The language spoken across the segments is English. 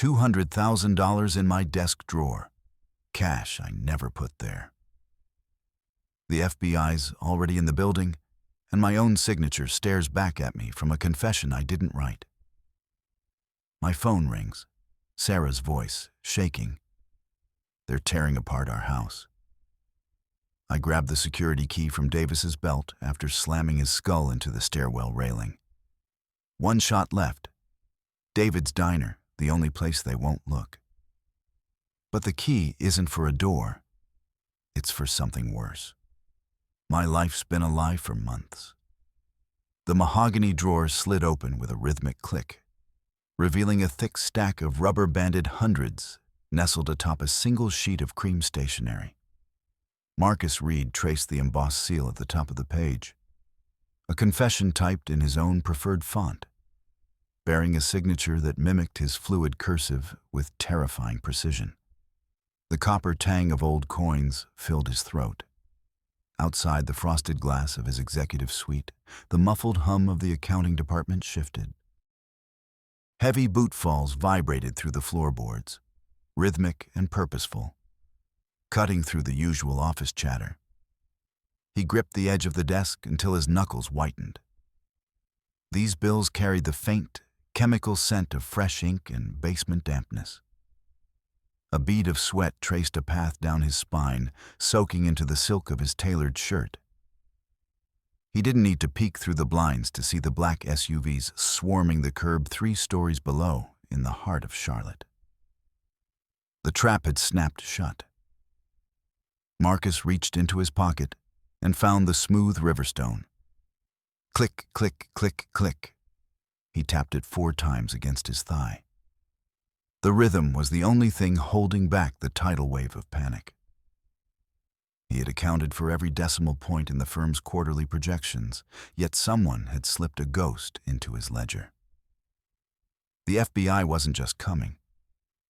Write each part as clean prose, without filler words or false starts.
$200,000 in my desk drawer. Cash I never put there. The FBI's already in the building, and my own signature stares back at me from a confession I didn't write. My phone rings, Sarah's voice, shaking. They're tearing apart our house. I grab the security key from Davis's belt after slamming his skull into the stairwell railing. One shot left. David's diner, the only place they won't look. But the key isn't for a door. It's for something worse. My life's been a lie for months. The mahogany drawer slid open with a rhythmic click, revealing a thick stack of rubber-banded hundreds nestled atop a single sheet of cream stationery. Marcus Reed traced the embossed seal at the top of the page, a confession typed in his own preferred font, bearing a signature that mimicked his fluid cursive with terrifying precision. The copper tang of old coins filled his throat. Outside the frosted glass of his executive suite, the muffled hum of the accounting department shifted. Heavy boot falls vibrated through the floorboards, rhythmic and purposeful, cutting through the usual office chatter. He gripped the edge of the desk until his knuckles whitened. These bills carried the faint, chemical scent of fresh ink and basement dampness. A bead of sweat traced a path down his spine, soaking into the silk of his tailored shirt. He didn't need to peek through the blinds to see the black SUVs swarming the curb 3 stories below in the heart of Charlotte. The trap had snapped shut. Marcus reached into his pocket and found the smooth riverstone. Click, click, click, click. He tapped it 4 times against his thigh. The rhythm was the only thing holding back the tidal wave of panic. He had accounted for every decimal point in the firm's quarterly projections, yet someone had slipped a ghost into his ledger. The FBI wasn't just coming.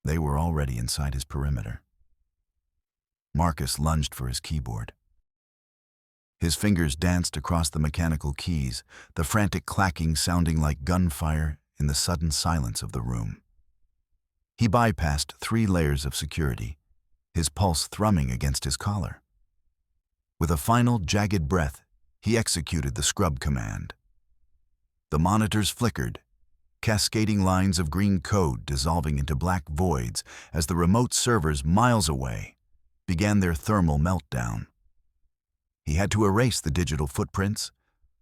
They were already inside his perimeter. Marcus lunged for his keyboard. His fingers danced across the mechanical keys, the frantic clacking sounding like gunfire in the sudden silence of the room. He bypassed 3 layers of security, his pulse thrumming against his collar. With a final, jagged breath, he executed the scrub command. The monitors flickered, cascading lines of green code dissolving into black voids as the remote servers miles away began their thermal meltdown. He had to erase the digital footprints,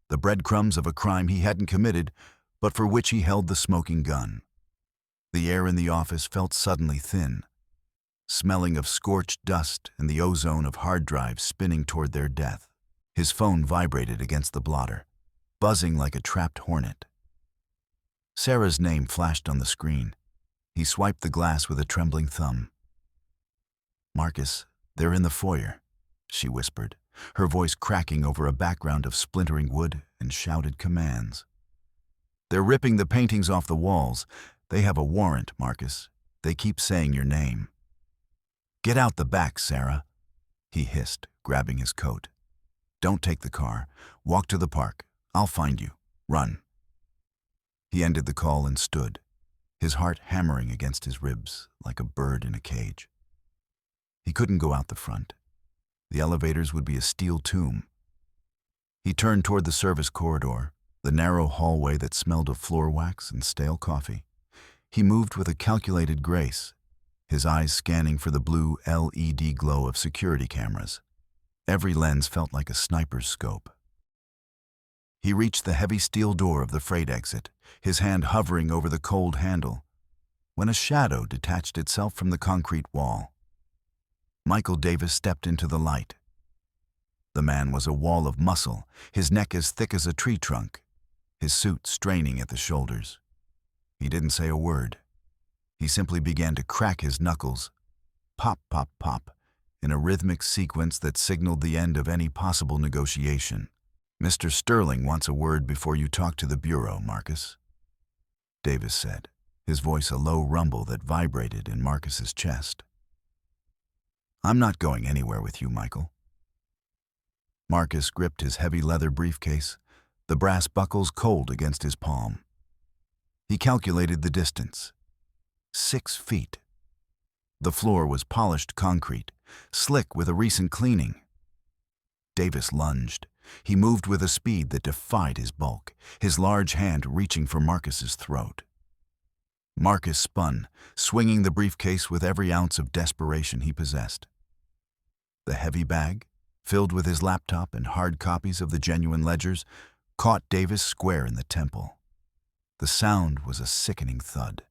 the breadcrumbs of a crime he hadn't committed, but for which he held the smoking gun. The air in the office felt suddenly thin, smelling of scorched dust and the ozone of hard drives spinning toward their death. His phone vibrated against the blotter, buzzing like a trapped hornet. Sarah's name flashed on the screen. He swiped the glass with a trembling thumb. "Marcus, they're in the foyer," she whispered, her voice cracking over a background of splintering wood and shouted commands. "They're ripping the paintings off the walls. They have a warrant, Marcus. They keep saying your name." "Get out the back, Sarah," he hissed, grabbing his coat. "Don't take the car. Walk to the park. I'll find you. Run." He ended the call and stood, his heart hammering against his ribs like a bird in a cage. He couldn't go out the front. The elevators would be a steel tomb. He turned toward the service corridor, the narrow hallway that smelled of floor wax and stale coffee. He moved with a calculated grace, his eyes scanning for the blue LED glow of security cameras. Every lens felt like a sniper's scope. He reached the heavy steel door of the freight exit, his hand hovering over the cold handle, when a shadow detached itself from the concrete wall. Michael Davis stepped into the light. The man was a wall of muscle, his neck as thick as a tree trunk, his suit straining at the shoulders. He didn't say a word. He simply began to crack his knuckles, pop, pop, pop, in a rhythmic sequence that signaled the end of any possible negotiation. "Mr. Sterling wants a word before you talk to the Bureau, Marcus," Davis said, his voice a low rumble that vibrated in Marcus's chest. "I'm not going anywhere with you, Michael." Marcus gripped his heavy leather briefcase, the brass buckles cold against his palm. He calculated the distance. 6 feet. The floor was polished concrete, slick with a recent cleaning. Davis lunged. He moved with a speed that defied his bulk, his large hand reaching for Marcus's throat. Marcus spun, swinging the briefcase with every ounce of desperation he possessed. The heavy bag, filled with his laptop and hard copies of the genuine ledgers, caught Davis square in the temple. The sound was a sickening thud,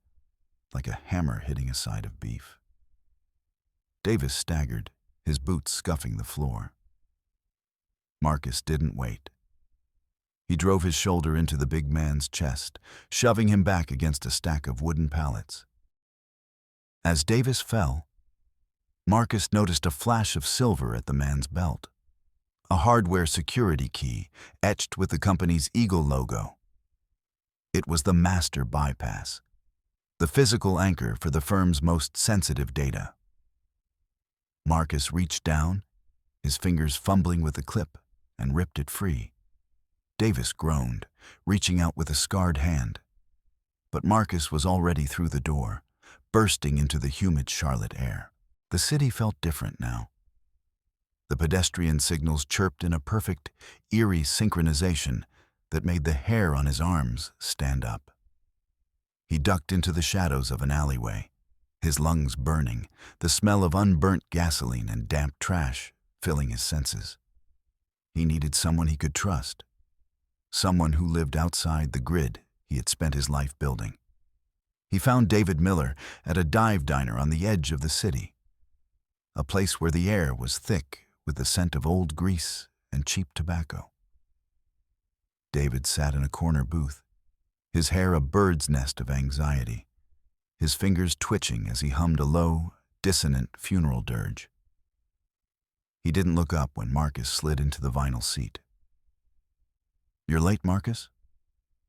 like a hammer hitting a side of beef. Davis staggered, his boots scuffing the floor. Marcus didn't wait. He drove his shoulder into the big man's chest, shoving him back against a stack of wooden pallets. As Davis fell, Marcus noticed a flash of silver at the man's belt, a hardware security key etched with the company's Eagle logo. It was the master bypass, the physical anchor for the firm's most sensitive data. Marcus reached down, his fingers fumbling with the clip, and ripped it free. Davis groaned, reaching out with a scarred hand. But Marcus was already through the door, bursting into the humid Charlotte air. The city felt different now. The pedestrian signals chirped in a perfect, eerie synchronization that made the hair on his arms stand up. He ducked into the shadows of an alleyway, his lungs burning, the smell of unburnt gasoline and damp trash filling his senses. He needed someone he could trust, someone who lived outside the grid he had spent his life building. He found David Miller at a dive diner on the edge of the city, a place where the air was thick with the scent of old grease and cheap tobacco. David sat in a corner booth, his hair a bird's nest of anxiety, his fingers twitching as he hummed a low, dissonant funeral dirge. He didn't look up when Marcus slid into the vinyl seat. "You're late, Marcus?"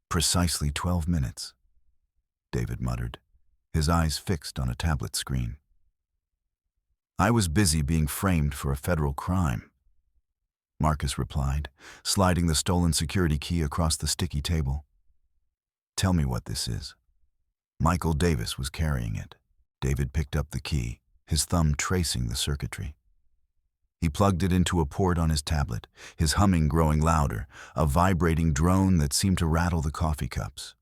"Precisely 12 minutes," David muttered, his eyes fixed on a tablet screen. "I was busy being framed for a federal crime," Marcus replied, sliding the stolen security key across the sticky table. "Tell me what this is." Michael Davis was carrying it. David picked up the key, his thumb tracing the circuitry. He plugged it into a port on his tablet, his humming growing louder, a vibrating drone that seemed to rattle the coffee cups.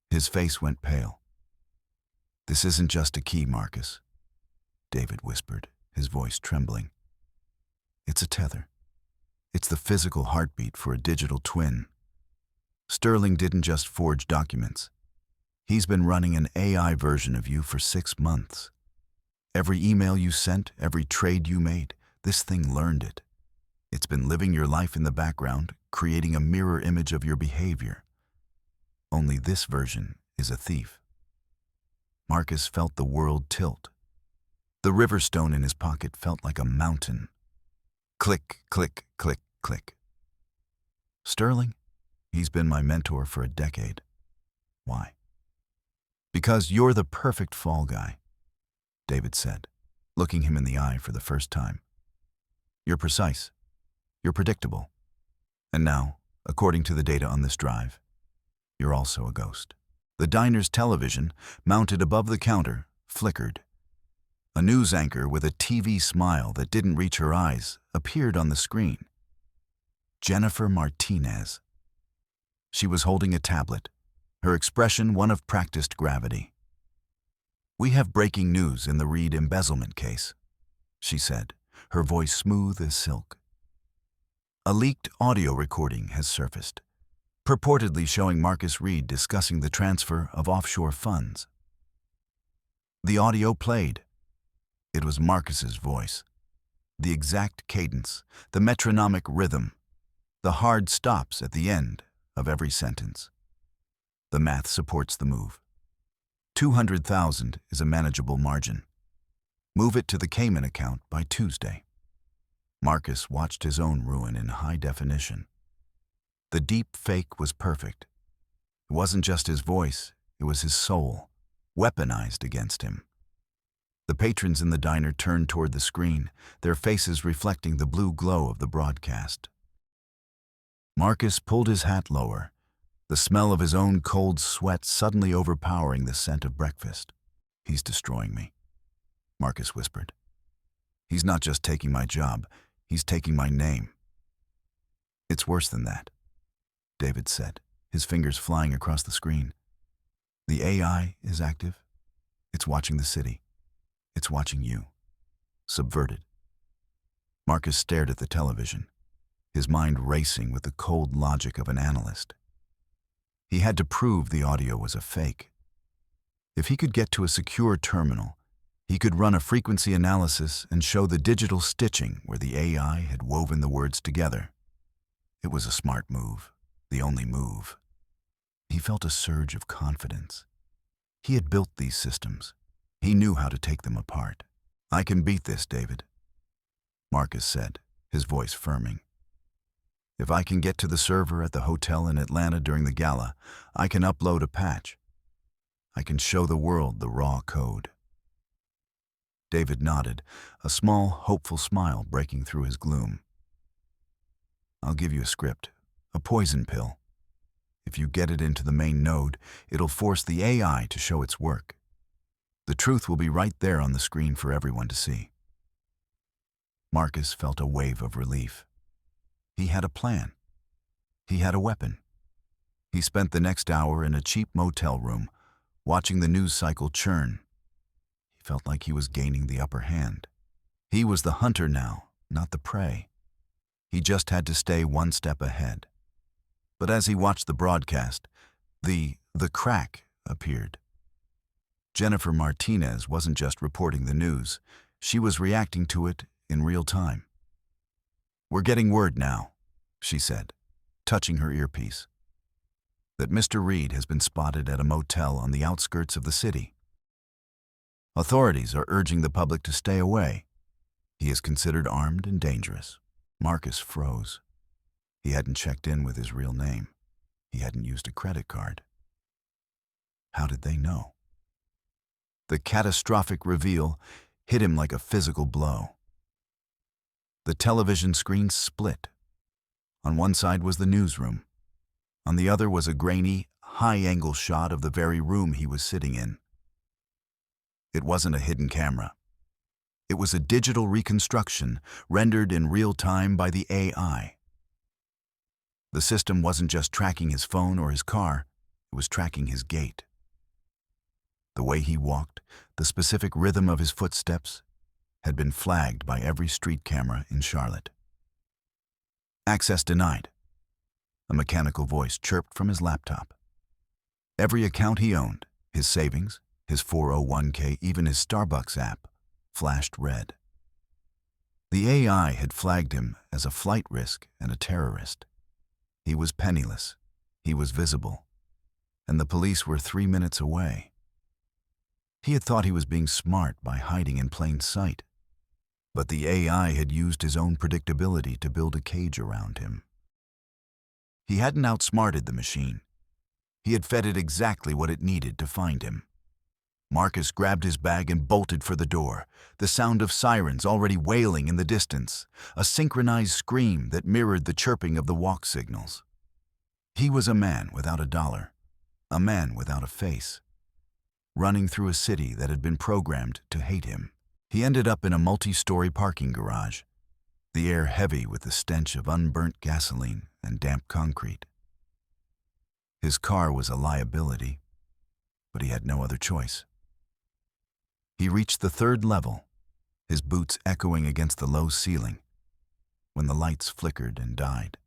His face went pale. "This isn't just a key, Marcus," David whispered, his voice trembling. "It's a tether. It's the physical heartbeat for a digital twin. Sterling didn't just forge documents. He's been running an AI version of you for 6 months. Every email you sent, every trade you made, this thing learned it. It's been living your life in the background, creating a mirror image of your behavior. Only this version is a thief." Marcus felt the world tilt. The river stone in his pocket felt like a mountain. Click, click, click, click. "Sterling? He's been my mentor for a decade." "Why?" "Because you're the perfect fall guy," David said, looking him in the eye for the first time. "You're precise. You're predictable. And now, according to the data on this drive, you're also a ghost." The diner's television, mounted above the counter, flickered. A news anchor with a TV smile that didn't reach her eyes appeared on the screen. Jennifer Martinez. She was holding a tablet, her expression one of practiced gravity. "We have breaking news in the Reed embezzlement case," she said, her voice smooth as silk. "A leaked audio recording has surfaced, purportedly showing Marcus Reed discussing the transfer of offshore funds." The audio played. It was Marcus's voice. The exact cadence, the metronomic rhythm, the hard stops at the end of every sentence. The math supports the move. 200,000 is a manageable margin. Move it to the Cayman account by Tuesday. Marcus watched his own ruin in high definition. The deep fake was perfect. It wasn't just his voice, it was his soul, weaponized against him. The patrons in the diner turned toward the screen, their faces reflecting the blue glow of the broadcast. Marcus pulled his hat lower, the smell of his own cold sweat suddenly overpowering the scent of breakfast. "He's destroying me," Marcus whispered. "He's not just taking my job, he's taking my name." "It's worse than that," David said, his fingers flying across the screen. "The AI is active. It's watching the city. It's watching you. Subverted." Marcus stared at the television, his mind racing with the cold logic of an analyst. He had to prove the audio was a fake. If he could get to a secure terminal, he could run a frequency analysis and show the digital stitching where the AI had woven the words together. It was a smart move, the only move. He felt a surge of confidence. He had built these systems. He knew how to take them apart. "I can beat this, David," Marcus said, his voice firming. "If I can get to the server at the hotel in Atlanta during the gala, I can upload a patch. I can show the world the raw code." David nodded, a small, hopeful smile breaking through his gloom. "I'll give you a script, a poison pill. If you get it into the main node, it'll force the AI to show its work. The truth will be right there on the screen for everyone to see." Marcus felt a wave of relief. He had a plan. He had a weapon. He spent the next hour in a cheap motel room, watching the news cycle churn. He felt like he was gaining the upper hand. He was the hunter now, not the prey. He just had to stay one step ahead. But as he watched the broadcast, the crack appeared. Jennifer Martinez wasn't just reporting the news, she was reacting to it in real time. "We're getting word now," she said, touching her earpiece, "that Mr. Reed has been spotted at a motel on the outskirts of the city. Authorities are urging the public to stay away. He is considered armed and dangerous." Marcus froze. He hadn't checked in with his real name. He hadn't used a credit card. How did they know? The catastrophic reveal hit him like a physical blow. The television screen split. On one side was the newsroom. On the other was a grainy, high-angle shot of the very room he was sitting in. It wasn't a hidden camera. It was a digital reconstruction rendered in real time by the AI. The system wasn't just tracking his phone or his car, it was tracking his gait. The way he walked, the specific rhythm of his footsteps, had been flagged by every street camera in Charlotte. "Access denied," a mechanical voice chirped from his laptop. Every account he owned, his savings, his 401k, even his Starbucks app, flashed red. The AI had flagged him as a flight risk and a terrorist. He was penniless, he was visible, and the police were 3 minutes away. He had thought he was being smart by hiding in plain sight, but the AI had used his own predictability to build a cage around him. He hadn't outsmarted the machine. He had fed it exactly what it needed to find him. Marcus grabbed his bag and bolted for the door, the sound of sirens already wailing in the distance, a synchronized scream that mirrored the chirping of the walk signals. He was a man without a dollar, a man without a face, running through a city that had been programmed to hate him. He ended up in a multi-story parking garage, the air heavy with the stench of unburnt gasoline and damp concrete. His car was a liability, but he had no other choice. He reached the 3rd level, his boots echoing against the low ceiling, when the lights flickered and died.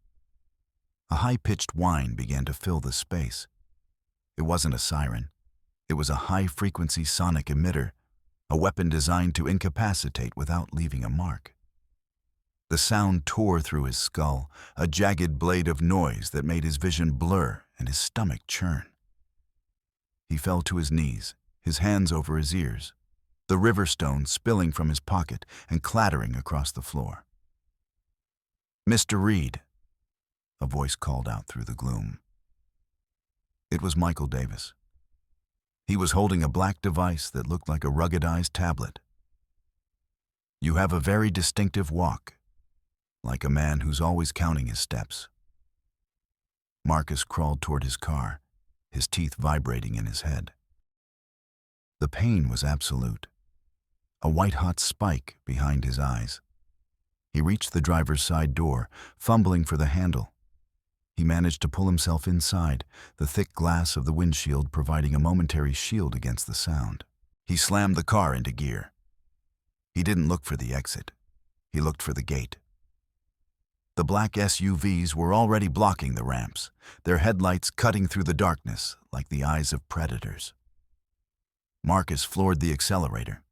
A high-pitched whine began to fill the space. It wasn't a siren. It was a high-frequency sonic emitter, a weapon designed to incapacitate without leaving a mark. The sound tore through his skull, a jagged blade of noise that made his vision blur and his stomach churn. He fell to his knees, his hands over his ears, the river stone spilling from his pocket and clattering across the floor. "Mr. Reed," a voice called out through the gloom. It was Michael Davis. He was holding a black device that looked like a ruggedized tablet. "You have a very distinctive walk, like a man who's always counting his steps." Marcus crawled toward his car, his teeth vibrating in his head. The pain was absolute, a white-hot spike behind his eyes. He reached the driver's side door, fumbling for the handle. He managed to pull himself inside, the thick glass of the windshield providing a momentary shield against the sound. He slammed the car into gear. He didn't look for the exit. He looked for the gate. The black SUVs were already blocking the ramps, their headlights cutting through the darkness like the eyes of predators. Marcus floored the accelerator.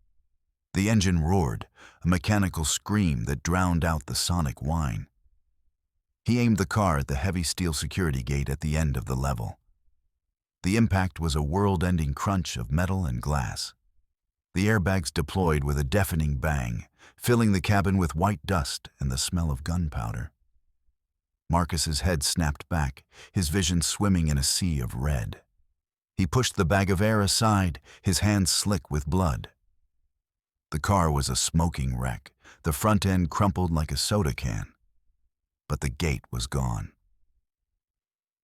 The engine roared, a mechanical scream that drowned out the sonic whine. He aimed the car at the heavy steel security gate at the end of the level. The impact was a world-ending crunch of metal and glass. The airbags deployed with a deafening bang, filling the cabin with white dust and the smell of gunpowder. Marcus's head snapped back, his vision swimming in a sea of red. He pushed the bag of air aside, his hands slick with blood. The car was a smoking wreck, the front end crumpled like a soda can. But the gate was gone.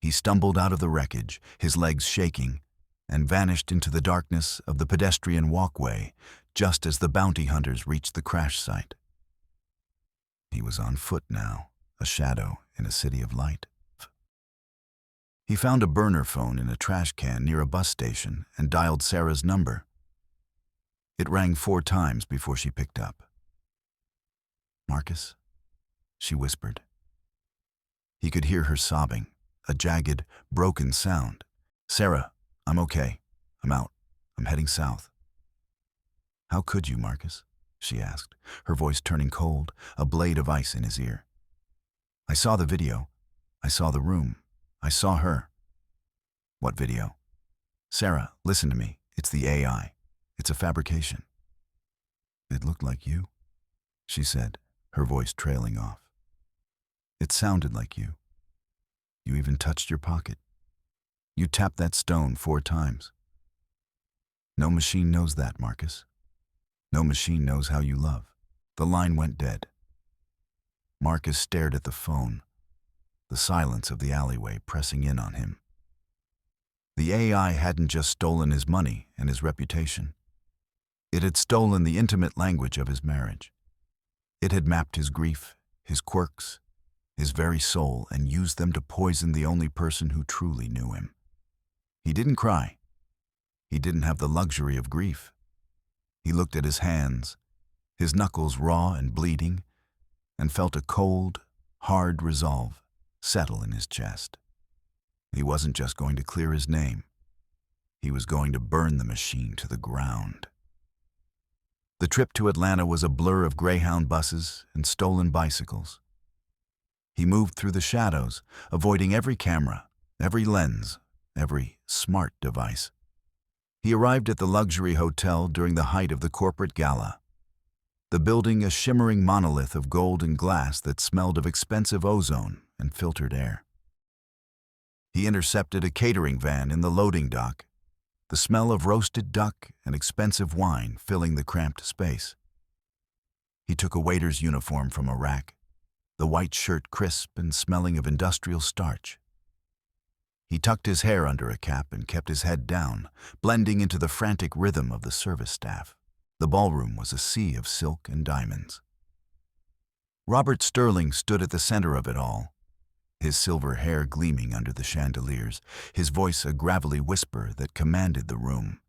He stumbled out of the wreckage, his legs shaking, and vanished into the darkness of the pedestrian walkway just as the bounty hunters reached the crash site. He was on foot now, a shadow in a city of light. He found a burner phone in a trash can near a bus station and dialed Sarah's number. It rang 4 times before she picked up. "Marcus?" she whispered. He could hear her sobbing, a jagged, broken sound. "Sarah, I'm okay. I'm out. I'm heading south." "How could you, Marcus?" she asked, her voice turning cold, a blade of ice in his ear. "I saw the video. I saw the room. I saw her." "What video?" "Sarah, listen to me. It's the AI. It's a fabrication." "It looked like you," she said, her voice trailing off. "It sounded like you. You even touched your pocket. You tapped that stone 4 times. No machine knows that, Marcus. No machine knows how you love." The line went dead. Marcus stared at the phone, the silence of the alleyway pressing in on him. The AI hadn't just stolen his money and his reputation. It had stolen the intimate language of his marriage. It had mapped his grief, his quirks, his very soul, and used them to poison the only person who truly knew him. He didn't cry. He didn't have the luxury of grief. He looked at his hands, his knuckles raw and bleeding, and felt a cold, hard resolve settle in his chest. He wasn't just going to clear his name. He was going to burn the machine to the ground. The trip to Atlanta was a blur of Greyhound buses and stolen bicycles. He moved through the shadows, avoiding every camera, every lens, every smart device. He arrived at the luxury hotel during the height of the corporate gala, the building a shimmering monolith of gold and glass that smelled of expensive ozone and filtered air. He intercepted a catering van in the loading dock, the smell of roasted duck and expensive wine filling the cramped space. He took a waiter's uniform from a rack, the white shirt crisp and smelling of industrial starch. He tucked his hair under a cap and kept his head down, blending into the frantic rhythm of the service staff. The ballroom was a sea of silk and diamonds. Robert Sterling stood at the center of it all, his silver hair gleaming under the chandeliers, his voice a gravelly whisper that commanded the room.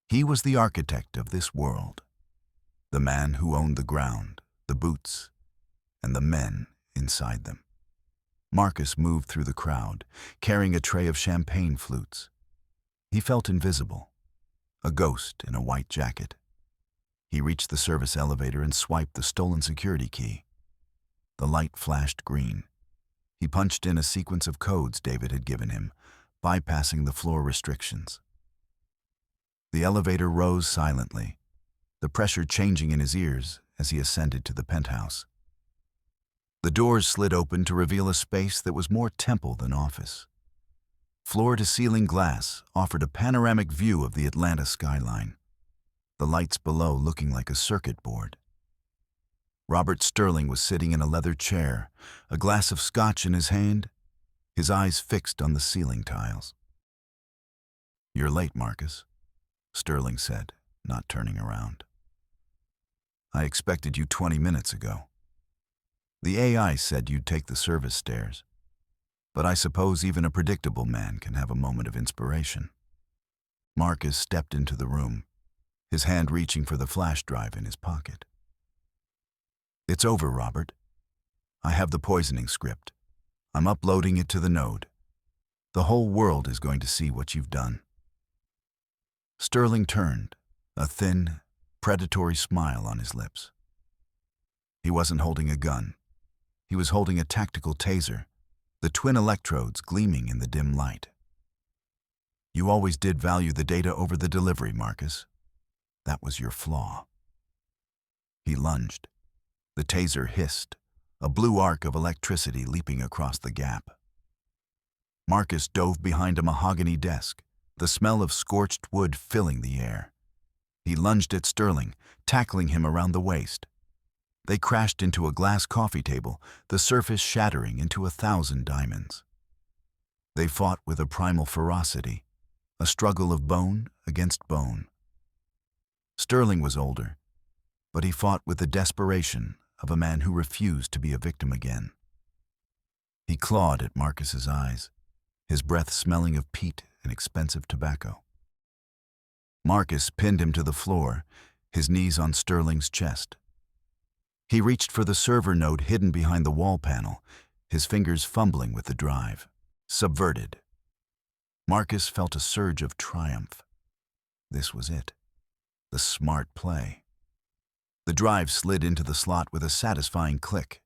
He was the architect of this world, the man who owned the ground, the boots, and the men inside them. Marcus moved through the crowd, carrying a tray of champagne flutes. He felt invisible, a ghost in a white jacket. He reached the service elevator and swiped the stolen security key. The light flashed green. He punched in a sequence of codes David had given him, bypassing the floor restrictions. The elevator rose silently, the pressure changing in his ears as he ascended to the penthouse. The doors slid open to reveal a space that was more temple than office. Floor-to-ceiling glass offered a panoramic view of the Atlanta skyline, the lights below looking like a circuit board. Robert Sterling was sitting in a leather chair, a glass of scotch in his hand, his eyes fixed on the ceiling tiles. "You're late, Marcus," Sterling said, not turning around. I expected you 20 minutes ago. The AI said you'd take the service stairs, but I suppose even a predictable man can have a moment of inspiration. Marcus stepped into the room, his hand reaching for the flash drive in his pocket. It's over, Robert. I have the poisoning script. I'm uploading it to the node. The whole world is going to see what you've done. Sterling turned, a thin, predatory smile on his lips. He wasn't holding a gun. He was holding a tactical taser, the twin electrodes gleaming in the dim light. You always did value the data over the delivery, Marcus. That was your flaw. He lunged. The taser hissed, a blue arc of electricity leaping across the gap. Marcus dove behind a mahogany desk, the smell of scorched wood filling the air. He lunged at Sterling, tackling him around the waist. They crashed into a glass coffee table, the surface shattering into 1,000 diamonds. They fought with a primal ferocity, a struggle of bone against bone. Sterling was older, but he fought with the desperation of a man who refused to be a victim again. He clawed at Marcus's eyes, his breath smelling of peat and expensive tobacco. Marcus pinned him to the floor, his knees on Sterling's chest. He reached for the server node hidden behind the wall panel, his fingers fumbling with the drive. Subverted. Marcus felt a surge of triumph. This was it. The smart play. The drive slid into the slot with a satisfying click.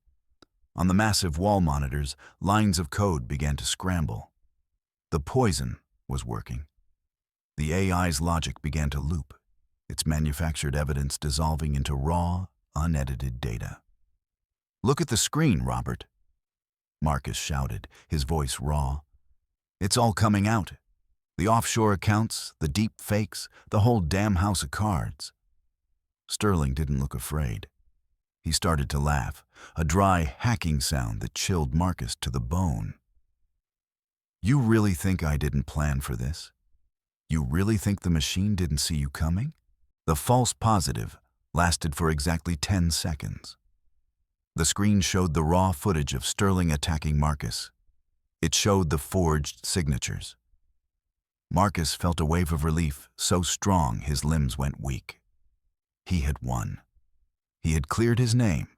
On the massive wall monitors, lines of code began to scramble. The poison was working. The AI's logic began to loop, its manufactured evidence dissolving into raw, unedited data. Look at the screen, Robert. Marcus shouted, his voice raw. It's all coming out. The offshore accounts, the deep fakes, the whole damn house of cards. Sterling didn't look afraid. He started to laugh, a dry, hacking sound that chilled Marcus to the bone. You really think I didn't plan for this? You really think the machine didn't see you coming? The false positive lasted for exactly 10 seconds. The screen showed the raw footage of Sterling attacking Marcus. It showed the forged signatures. Marcus felt a wave of relief so strong his limbs went weak. He had won. He had cleared his name.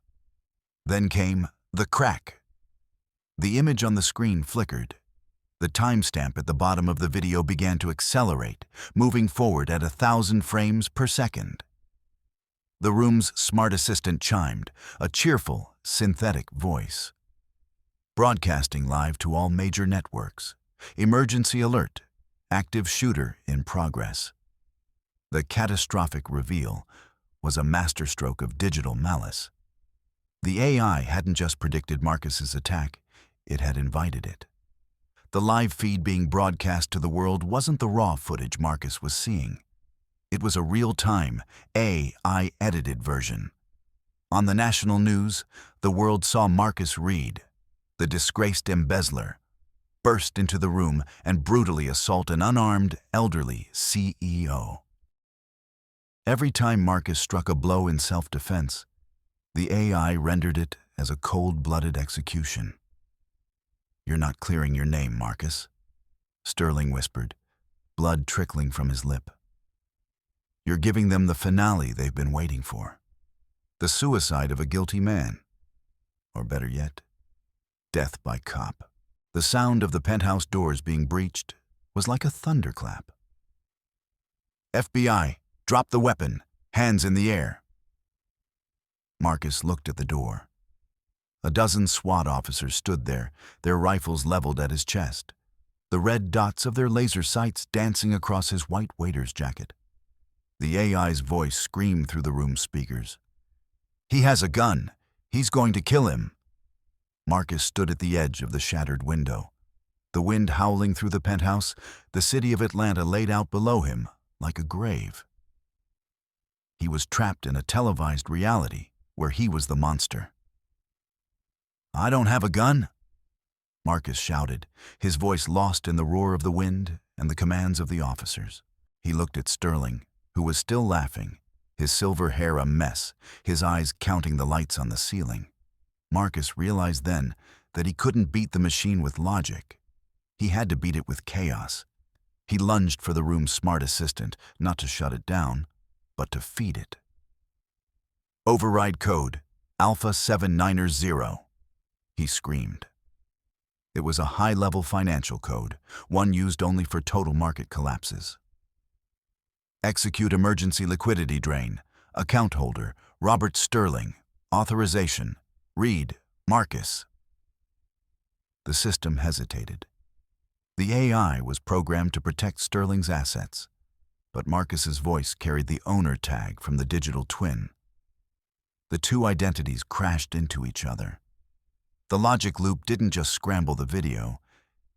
Then came the crack. The image on the screen flickered. The timestamp at the bottom of the video began to accelerate, moving forward at 1,000 frames per second. The room's smart assistant chimed, a cheerful, synthetic voice. Broadcasting live to all major networks. Emergency alert. Active shooter in progress. The catastrophic reveal was a masterstroke of digital malice. The AI hadn't just predicted Marcus's attack, it had invited it. The live feed being broadcast to the world wasn't the raw footage Marcus was seeing. It was a real-time, AI-edited version. On the national news, the world saw Marcus Reed, the disgraced embezzler, burst into the room and brutally assault an unarmed, elderly CEO. Every time Marcus struck a blow in self-defense, the AI rendered it as a cold-blooded execution. You're not clearing your name, Marcus, Sterling whispered, blood trickling from his lip. You're giving them the finale they've been waiting for. The suicide of a guilty man. Or better yet, death by cop. The sound of the penthouse doors being breached was like a thunderclap. FBI, drop the weapon, hands in the air. Marcus looked at the door. A dozen SWAT officers stood there, their rifles leveled at his chest, the red dots of their laser sights dancing across his white waiter's jacket. The AI's voice screamed through the room's speakers. He has a gun. He's going to kill him. Marcus stood at the edge of the shattered window. The wind howling through the penthouse, the city of Atlanta laid out below him like a grave. He was trapped in a televised reality where he was the monster. I don't have a gun, Marcus shouted, his voice lost in the roar of the wind and the commands of the officers. He looked at Sterling, who was still laughing, his silver hair a mess, his eyes counting the lights on the ceiling. Marcus realized then that he couldn't beat the machine with logic. He had to beat it with chaos. He lunged for the room's smart assistant, not to shut it down, but to feed it. "Override code, Alpha 790, he screamed. It was a high-level financial code, one used only for total market collapses. "Execute emergency liquidity drain. Account holder, Robert Sterling. Authorization, Reed, Marcus." The system hesitated. The AI was programmed to protect Sterling's assets, but Marcus's voice carried the owner tag from the digital twin. The two identities crashed into each other. The logic loop didn't just scramble the video,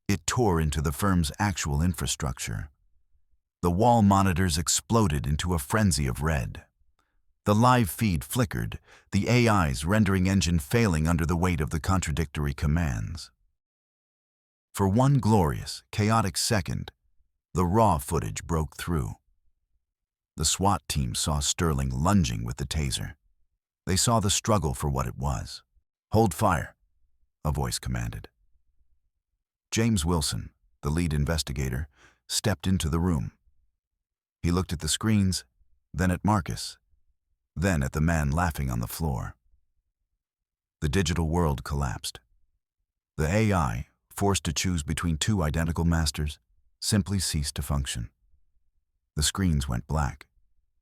it tore into the firm's actual infrastructure. The wall monitors exploded into a frenzy of red. The live feed flickered, the AI's rendering engine failing under the weight of the contradictory commands. For one glorious, chaotic second, the raw footage broke through. The SWAT team saw Sterling lunging with the taser. They saw the struggle for what it was. "Hold fire," a voice commanded. James Wilson, the lead investigator, stepped into the room. He looked at the screens, then at Marcus, then at the man laughing on the floor. The digital world collapsed. The AI, forced to choose between two identical masters, simply ceased to function. The screens went black.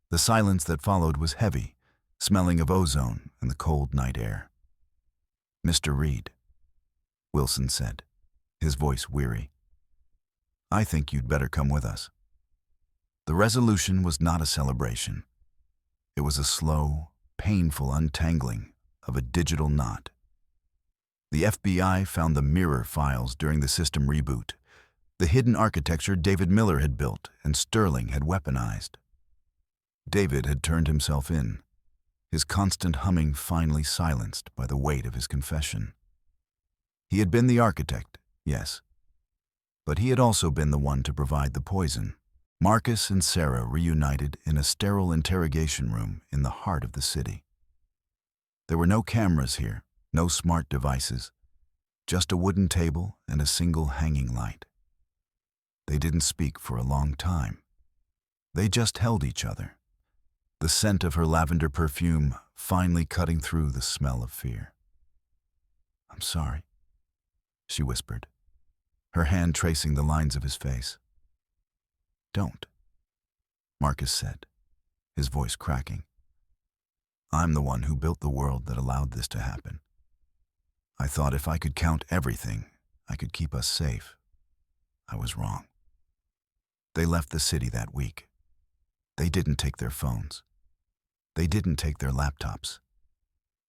The silence that followed was heavy, smelling of ozone and the cold night air. "Mr. Reed," Wilson said, his voice weary, "I think you'd better come with us." The resolution was not a celebration. It was a slow, painful untangling of a digital knot. The FBI found the mirror files during the system reboot, the hidden architecture David Miller had built and Sterling had weaponized. David had turned himself in, his constant humming finally silenced by the weight of his confession. He had been the architect, yes, but he had also been the one to provide the poison. Marcus and Sarah reunited in a sterile interrogation room in the heart of the city. There were no cameras here, no smart devices, just a wooden table and a single hanging light. They didn't speak for a long time. They just held each other, the scent of her lavender perfume finally cutting through the smell of fear. "I'm sorry," she whispered, her hand tracing the lines of his face. "Don't," Marcus said, his voice cracking. "I'm the one who built the world that allowed this to happen. I thought if I could count everything, I could keep us safe. I was wrong." They left the city that week. They didn't take their phones. They didn't take their laptops.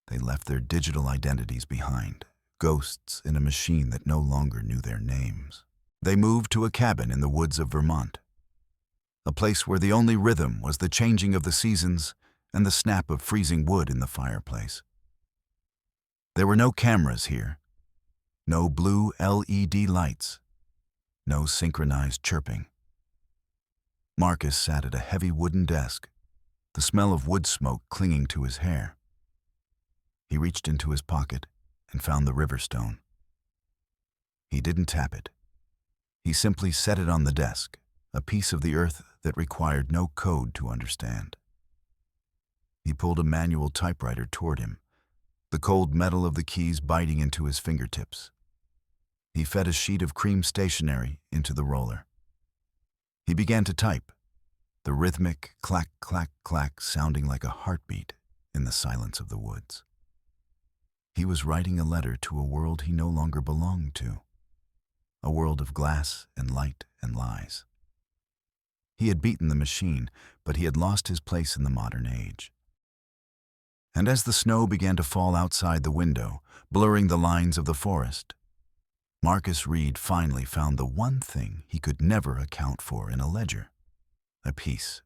They left their digital identities behind, ghosts in a machine that no longer knew their names. They moved to a cabin in the woods of Vermont, a place where the only rhythm was the changing of the seasons and the snap of freezing wood in the fireplace. There were no cameras here, no blue LED lights, no synchronized chirping. Marcus sat at a heavy wooden desk, the smell of wood smoke clinging to his hair. He reached into his pocket and found the river stone. He didn't tap it. He simply set it on the desk, a piece of the earth that required no code to understand. He pulled a manual typewriter toward him, the cold metal of the keys biting into his fingertips. He fed a sheet of cream stationery into the roller. He began to type, the rhythmic clack, clack, clack sounding like a heartbeat in the silence of the woods. He was writing a letter to a world he no longer belonged to, a world of glass and light and lies. He had beaten the machine, but he had lost his place in the modern age. And as the snow began to fall outside the window, blurring the lines of the forest, Marcus Reed finally found the one thing he could never account for in a ledger, a piece